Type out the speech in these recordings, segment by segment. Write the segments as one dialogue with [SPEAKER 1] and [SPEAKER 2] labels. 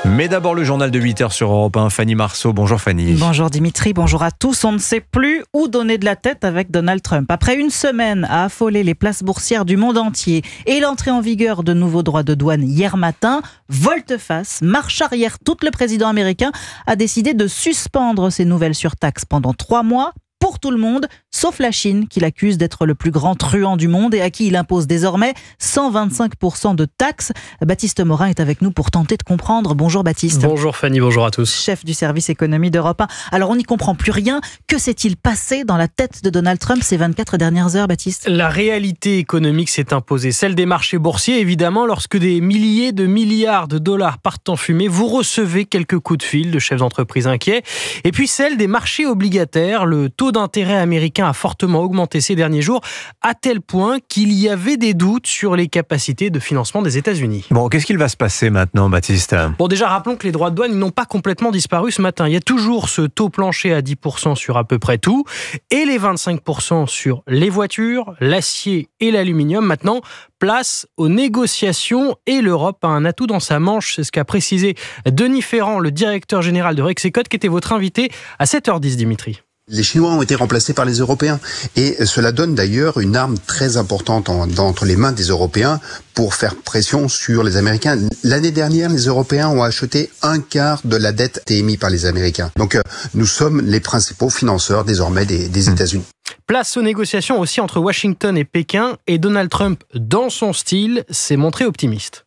[SPEAKER 1] Mais d'abord le journal de 8h sur Europe 1, Fanny Marceau. Bonjour Fanny.
[SPEAKER 2] Bonjour Dimitri, bonjour à tous. On ne sait plus où donner de la tête avec Donald Trump. Après une semaine à affoler les places boursières du monde entier et l'entrée en vigueur de nouveaux droits de douane hier matin, volte-face, marche arrière toute, le président américain a décidé de suspendre ces nouvelles surtaxes pendant 3 mois. Pour tout le monde, sauf la Chine, qui l'accuse d'être le plus grand truand du monde et à qui il impose désormais 125% de taxes. Baptiste Morin est avec nous pour tenter de comprendre. Bonjour Baptiste.
[SPEAKER 3] Bonjour Fanny, bonjour à tous.
[SPEAKER 2] Chef du service économie d'Europe 1. Alors on n'y comprend plus rien. Que s'est-il passé dans la tête de Donald Trump ces 24 dernières heures, Baptiste ?
[SPEAKER 3] La réalité économique s'est imposée, celle des marchés boursiers évidemment. Lorsque des milliers de milliards de dollars partent en fumée, vous recevez quelques coups de fil de chefs d'entreprise inquiets. Et puis celle des marchés obligataires. Le taux d'intérêt américain a fortement augmenté ces derniers jours, à tel point qu'il y avait des doutes sur les capacités de financement des États-Unis.
[SPEAKER 1] Bon, qu'est-ce qu'il va se passer maintenant, Baptiste ?
[SPEAKER 3] Bon, déjà, rappelons que les droits de douane n'ont pas complètement disparu ce matin. Il y a toujours ce taux plancher à 10% sur à peu près tout, et les 25% sur les voitures, l'acier et l'aluminium. Maintenant, place aux négociations, et l'Europe a un atout dans sa manche. C'est ce qu'a précisé Denis Ferrand, le directeur général de Rexecode, qui était votre invité à 7h10, Dimitri.
[SPEAKER 4] Les Chinois ont été remplacés par les Européens et cela donne d'ailleurs une arme très importante entre les mains des Européens pour faire pression sur les Américains. L'année dernière, les Européens ont acheté 1/4 de la dette émise par les Américains. Donc nous sommes les principaux financeurs désormais des États-Unis.
[SPEAKER 3] Place aux négociations aussi entre Washington et Pékin, et Donald Trump, dans son style, s'est montré optimiste.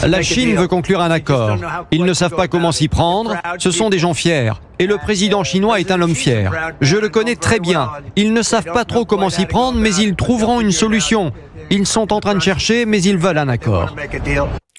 [SPEAKER 5] La Chine veut conclure un accord. Ils ne savent pas comment s'y prendre. Ce sont des gens fiers. Et le président chinois est un homme fier. Je le connais très bien. Ils ne savent pas trop comment s'y prendre, mais ils trouveront une solution. Ils sont en train de chercher, mais ils veulent un accord.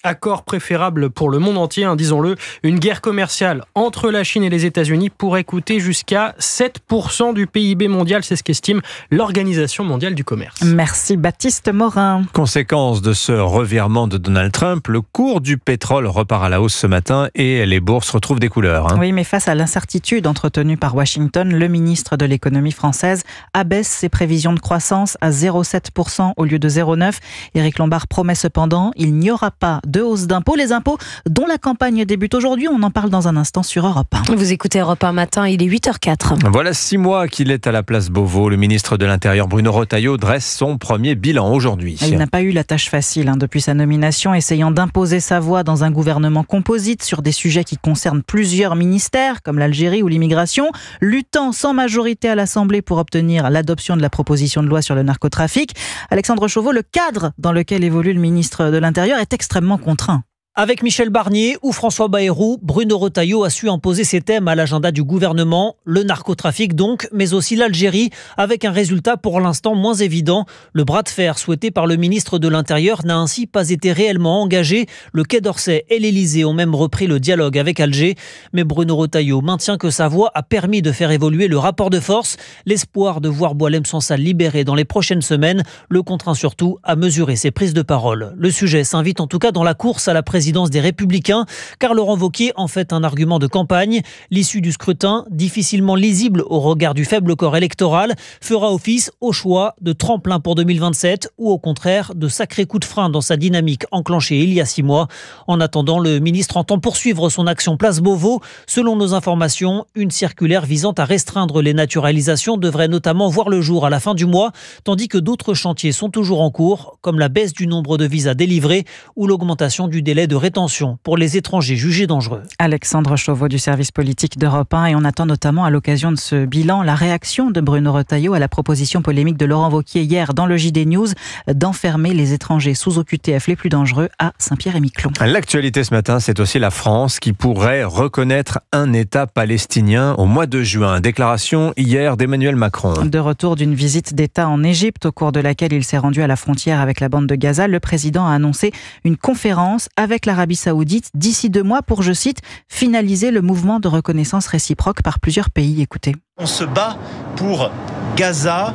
[SPEAKER 3] Accord préférable pour le monde entier, disons-le. Une guerre commerciale entre la Chine et les États-Unis pourrait coûter jusqu'à 7% du PIB mondial. C'est ce qu'estime l'Organisation mondiale du commerce.
[SPEAKER 2] Merci Baptiste Morin.
[SPEAKER 1] Conséquence de ce revirement de Donald Trump, le cours du pétrole repart à la hausse ce matin et les bourses retrouvent des couleurs.
[SPEAKER 2] Oui, mais face à l'incertitude entretenue par Washington, le ministre de l'économie française abaisse ses prévisions de croissance à 0,7% au lieu de 0,9%. Éric Lombard promet cependant, il n'y aura pas de hausse d'impôts, les impôts dont la campagne débute aujourd'hui. On en parle dans un instant sur Europe 1.
[SPEAKER 6] Vous écoutez Europe 1 matin, il est 8h04.
[SPEAKER 1] Voilà 6 mois qu'il est à la place Beauvau. Le ministre de l'Intérieur Bruno Retailleau dresse son premier bilan aujourd'hui.
[SPEAKER 2] Il n'a pas eu la tâche facile depuis sa nomination, essayant d'imposer sa voix dans un gouvernement composite sur des sujets qui concernent plusieurs ministères, comme l'Algérie ou l'immigration, luttant sans majorité à l'Assemblée pour obtenir l'adoption de la proposition de loi sur le narcotrafic. Alexandre Chauveau, le cadre dans lequel évolue le ministre de l'Intérieur est extrêmement contraint.
[SPEAKER 7] Avec Michel Barnier ou François Bayrou, Bruno Retailleau a su imposer ses thèmes à l'agenda du gouvernement, le narcotrafic donc, mais aussi l'Algérie, avec un résultat pour l'instant moins évident. Le bras de fer souhaité par le ministre de l'Intérieur n'a ainsi pas été réellement engagé. Le Quai d'Orsay et l'Élysée ont même repris le dialogue avec Alger. Mais Bruno Retailleau maintient que sa voix a permis de faire évoluer le rapport de force. L'espoir de voir Boualem Sansal libéré dans les prochaines semaines le contraint surtout à mesurer ses prises de parole. Le sujet s'invite en tout cas dans la course à la présidence des Républicains, car Laurent Wauquiez en fait un argument de campagne. L'issue du scrutin, difficilement lisible au regard du faible corps électoral, fera office au choix de tremplin pour 2027 ou au contraire de sacré coup de frein dans sa dynamique enclenchée il y a 6 mois. En attendant, le ministre entend poursuivre son action place Beauvau. Selon nos informations, une circulaire visant à restreindre les naturalisations devrait notamment voir le jour à la fin du mois, tandis que d'autres chantiers sont toujours en cours, comme la baisse du nombre de visas délivrés ou l'augmentation du délai de rétention pour les étrangers jugés dangereux.
[SPEAKER 2] Alexandre Chauveau du service politique d'Europe 1, et on attend notamment à l'occasion de ce bilan la réaction de Bruno Retailleau à la proposition polémique de Laurent Wauquiez hier dans le JD News d'enfermer les étrangers sous OQTF les plus dangereux à Saint-Pierre-et-Miquelon.
[SPEAKER 1] L'actualité ce matin, c'est aussi la France qui pourrait reconnaître un État palestinien au mois de juin. Déclaration hier d'Emmanuel Macron.
[SPEAKER 2] De retour d'une visite d'État en Égypte, au cours de laquelle il s'est rendu à la frontière avec la bande de Gaza, le président a annoncé une conférence avec l'Arabie Saoudite d'ici 2 mois pour, je cite, finaliser le mouvement de reconnaissance réciproque par plusieurs pays. Écoutez.
[SPEAKER 8] On se bat pour Gaza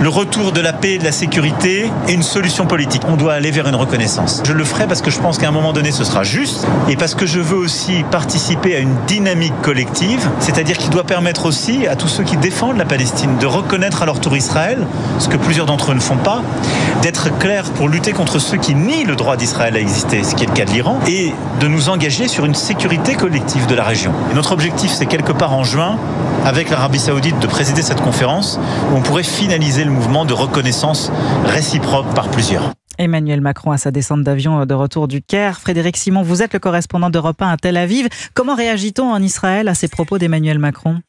[SPEAKER 8] le retour de la paix, de la sécurité et une solution politique. On doit aller vers une reconnaissance. Je le ferai parce que je pense qu'à un moment donné, ce sera juste et parce que je veux aussi participer à une dynamique collective, c'est-à-dire qu'il doit permettre aussi à tous ceux qui défendent la Palestine de reconnaître à leur tour Israël, ce que plusieurs d'entre eux ne font pas, d'être clairs pour lutter contre ceux qui nient le droit d'Israël à exister, ce qui est le cas de l'Iran, et de nous engager sur une sécurité collective de la région. Et notre objectif, c'est quelque part en juin, avec l'Arabie Saoudite, de présider cette conférence où on pourrait finaliser le mouvement de reconnaissance réciproque par plusieurs.
[SPEAKER 2] Emmanuel Macron à sa descente d'avion de retour du Caire. Frédéric Simon, vous êtes le correspondant d'Europe 1 à Tel Aviv. Comment réagit-on en Israël à ces propos d'Emmanuel Macron ?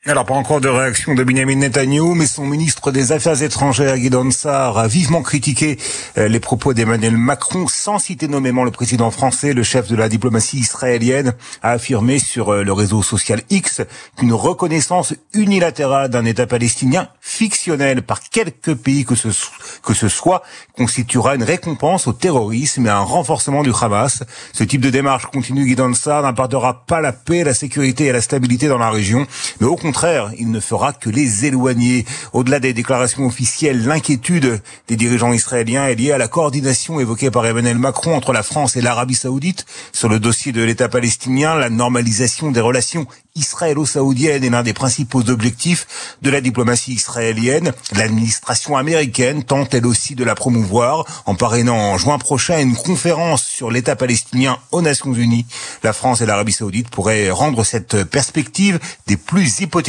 [SPEAKER 9] Alors, pas encore de réaction de Benjamin Netanyahou, mais son ministre des Affaires étrangères, Gideon Sa'ar, a vivement critiqué les propos d'Emmanuel Macron, sans citer nommément le président français. Le chef de la diplomatie israélienne a affirmé sur le réseau social X qu'une reconnaissance unilatérale d'un État palestinien fictionnel par quelque pays que ce soit constituera une récompense au terrorisme et à un renforcement du Hamas. Ce type de démarche, continue Gideon Sa'ar, n'apportera pas la paix, la sécurité et la stabilité dans la région, mais au contraire, il ne fera que les éloigner. Au-delà des déclarations officielles, l'inquiétude des dirigeants israéliens est liée à la coordination évoquée par Emmanuel Macron entre la France et l'Arabie Saoudite sur le dossier de l'État palestinien. La normalisation des relations israélo-saoudiennes est l'un des principaux objectifs de la diplomatie israélienne. L'administration américaine tente elle aussi de la promouvoir en parrainant en juin prochain une conférence sur l'État palestinien aux Nations Unies. La France et l'Arabie Saoudite pourraient rendre cette perspective des plus hypothétiques.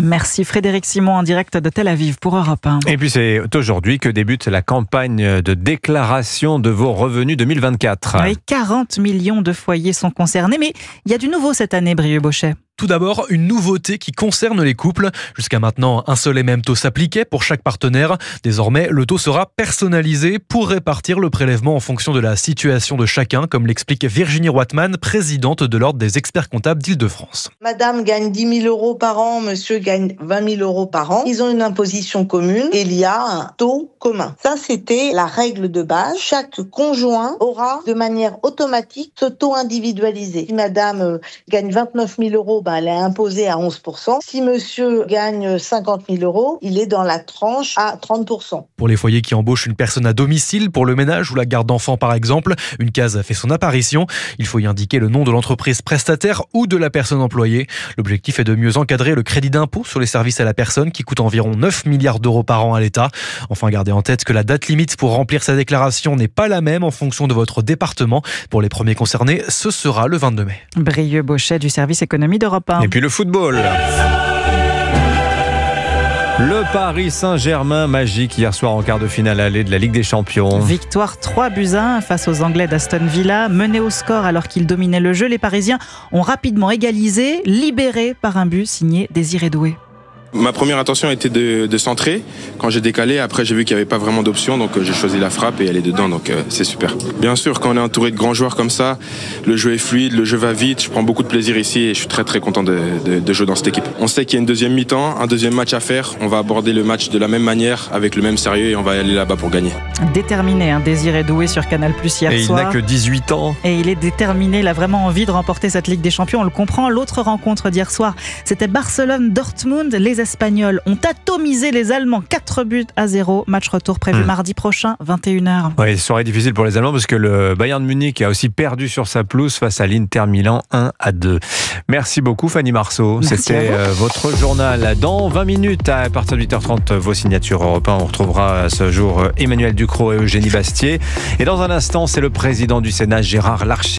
[SPEAKER 2] Merci Frédéric Simon en direct de Tel Aviv pour Europe 1.
[SPEAKER 1] Et puis c'est aujourd'hui que débute la campagne de déclaration de vos revenus 2024.
[SPEAKER 2] Oui, 40 millions de foyers sont concernés, mais il y a du nouveau cette année, Brieux Bochet.
[SPEAKER 10] Tout d'abord, une nouveauté qui concerne les couples. Jusqu'à maintenant, un seul et même taux s'appliquait pour chaque partenaire. Désormais, le taux sera personnalisé pour répartir le prélèvement en fonction de la situation de chacun, comme l'explique Virginie Roitman, présidente de l'Ordre des experts comptables d'Île-de-France.
[SPEAKER 11] Madame gagne 10 000 euros par an, monsieur gagne 20 000 euros par an. Ils ont une imposition commune et il y a un taux commun. Ça, c'était la règle de base. Chaque conjoint aura de manière automatique ce taux individualisé. Si madame gagne 29 000 euros, elle est imposée à 11%. Si monsieur gagne 50 000 euros, il est dans la tranche à 30%.
[SPEAKER 10] Pour les foyers qui embauchent une personne à domicile pour le ménage ou la garde d'enfants par exemple, une case fait son apparition. Il faut y indiquer le nom de l'entreprise prestataire ou de la personne employée. L'objectif est de mieux encadrer le crédit d'impôt sur les services à la personne qui coûte environ 9 milliards d'euros par an à l'État. Enfin, gardez en tête que la date limite pour remplir sa déclaration n'est pas la même en fonction de votre département. Pour les premiers concernés, ce sera le 22 mai.
[SPEAKER 2] Brieux Bochet du service économie d'Europe 1.
[SPEAKER 1] Et puis le football. Le Paris Saint-Germain magique hier soir en quart de finale allée de la Ligue des Champions.
[SPEAKER 2] Victoire 3-1 face aux Anglais d'Aston Villa. Menés au score alors qu'ils dominaient le jeu, les Parisiens ont rapidement égalisé, libérés par un but signé Désiré Doué.
[SPEAKER 12] Ma première intention était de centrer. Quand j'ai décalé, après j'ai vu qu'il n'y avait pas vraiment d'option, donc j'ai choisi la frappe et elle est dedans, donc c'est super. Bien sûr, quand on est entouré de grands joueurs comme ça, le jeu est fluide, le jeu va vite, je prends beaucoup de plaisir ici et je suis très très content de jouer dans cette équipe. On sait qu'il y a une deuxième mi-temps, un deuxième match à faire, on va aborder le match de la même manière, avec le même sérieux et on va aller là-bas pour gagner.
[SPEAKER 2] Déterminé, Désiré Doué sur Canal+ hier soir.
[SPEAKER 1] Et il n'a que 18 ans.
[SPEAKER 2] Et il est déterminé, il a vraiment envie de remporter cette Ligue des Champions, on le comprend. L'autre rencontre d'hier soir, c'était Barcelone-Dortmund. Les Espagnols ont atomisé les Allemands 4-0. Match retour prévu mardi prochain, 21h.
[SPEAKER 1] Oui, soirée difficile pour les Allemands parce que le Bayern de Munich a aussi perdu sur sa pelouse face à l'Inter Milan 1-2. Merci beaucoup Fanny Marceau. C'était votre journal. Dans 20 minutes, à partir de 8h30, vos signatures Europe 1. On retrouvera ce jour Emmanuel Ducrot et Eugénie Bastier. Et dans un instant, c'est le président du Sénat, Gérard Larcher.